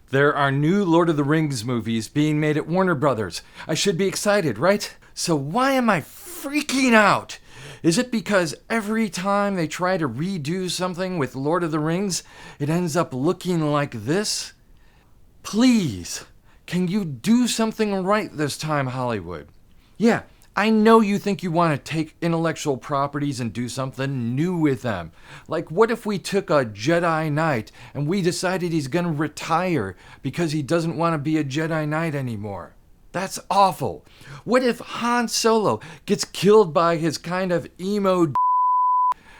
There are new Lord of the Rings movies being made at Warner Brothers. I should be excited, right? So why am I freaking out? Is it because every time they try to redo something with Lord of the Rings, it ends up looking like this? Please, can you do something right this time, Hollywood? Yeah, I know you think you want to take intellectual properties and do something new with them. Like, what if we took a Jedi Knight and we decided he's going to retire because he doesn't want to be a Jedi Knight anymore? That's awful. What if Han Solo gets killed by his kind of emo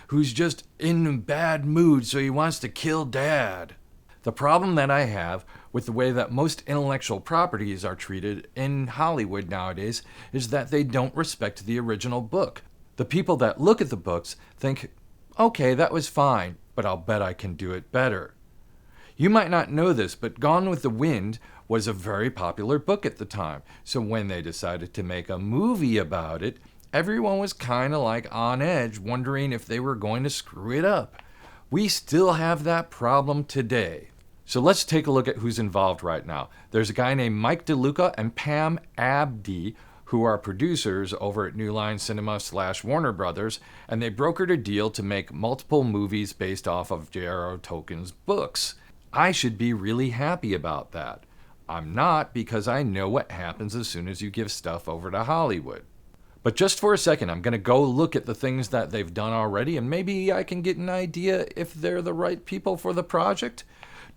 who's just in a bad mood, so he wants to kill Dad? The problem that I have with the way that most intellectual properties are treated in Hollywood nowadays is that they don't respect the original book. The people that look at the books think, okay, that was fine, but I'll bet I can do it better. You might not know this, but Gone with the Wind was a very popular book at the time. So when they decided to make a movie about it, everyone was kind of like on edge, wondering if they were going to screw it up. We still have that problem today. So let's take a look at who's involved right now. There's a guy named Mike DeLuca and Pam Abdi, who are producers over at New Line Cinema / Warner Brothers, and they brokered a deal to make multiple movies based off of J.R.R. Tolkien's books. I should be really happy about that. I'm not, because I know what happens as soon as you give stuff over to Hollywood. But just for a second, I'm going to go look at the things that they've done already, and maybe I can get an idea if they're the right people for the project.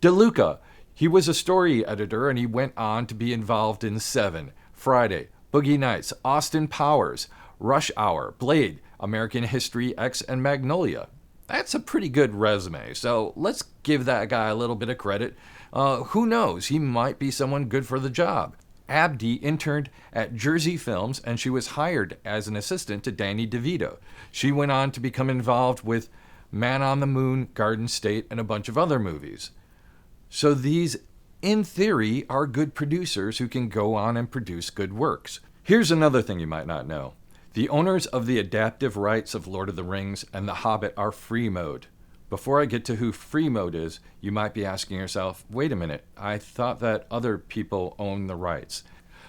DeLuca, he was a story editor, and he went on to be involved in Seven, Friday, Boogie Nights, Austin Powers, Rush Hour, Blade, American History X, and Magnolia. That's a pretty good resume, so let's give that guy a little bit of credit. Who knows, he might be someone good for the job. Abdi interned at Jersey Films, and she was hired as an assistant to Danny DeVito. She went on to become involved with Man on the Moon, Garden State, and a bunch of other movies. So these, in theory, are good producers who can go on and produce good works. Here's another thing you might not know. The owners of the adaptive rights of Lord of the Rings and The Hobbit are Freemode. Before I get to who Freemode is, you might be asking yourself, wait a minute, I thought that other people own the rights.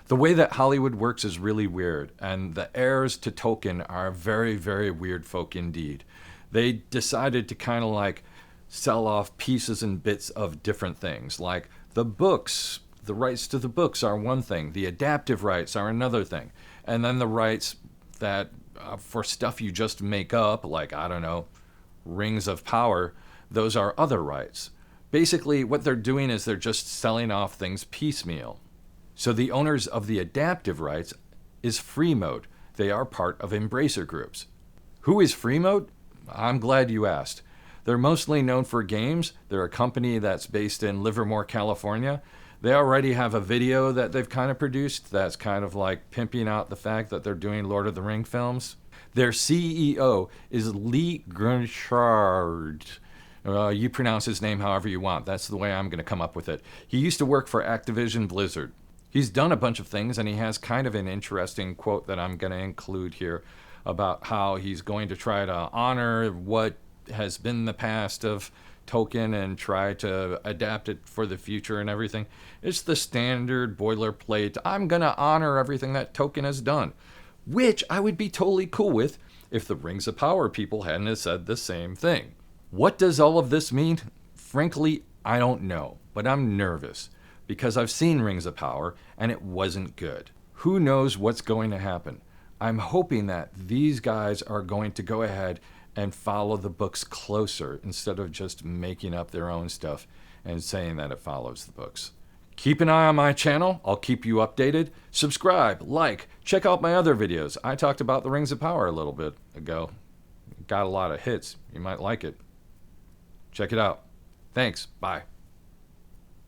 The way that Hollywood works is really weird, and the heirs to Tolkien are very, very weird folk indeed. They decided to kind of like sell off pieces and bits of different things, like the books. The rights to the books are one thing, the adaptive rights are another thing, and then the rights that for stuff you just make up, like, I don't know, Rings of Power, those are other rights. Basically, what they're doing is they're just selling off things piecemeal. So the owners of the adaptive rights is Freemode. They are part of Embracer Groups. Who is Freemode? I'm glad you asked. They're mostly known for games. They're a company that's based in Livermore, California. They already have a video that they've kind of produced that's kind of like pimping out the fact that they're doing Lord of the Ring films. Their CEO is Lee Grinchard. You pronounce his name however you want. That's the way I'm going to come up with it. He used to work for Activision Blizzard. He's done a bunch of things, and he has kind of an interesting quote that I'm going to include here about how he's going to try to honor what has been the past of Tolkien and try to adapt it for the future and everything. It's the standard boilerplate, I'm going to honor everything that Tolkien has done, which I would be totally cool with if the Rings of Power people hadn't said the same thing. What does all of this mean? Frankly, I don't know, but I'm nervous because I've seen Rings of Power and it wasn't good. Who knows what's going to happen? I'm hoping that these guys are going to go ahead and follow the books closer instead of just making up their own stuff and saying that it follows the books. Keep an eye on my channel. I'll keep you updated. Subscribe, like, check out my other videos. I talked about the Rings of Power a little bit ago. Got a lot of hits. You might like it. Check it out. Thanks. Bye.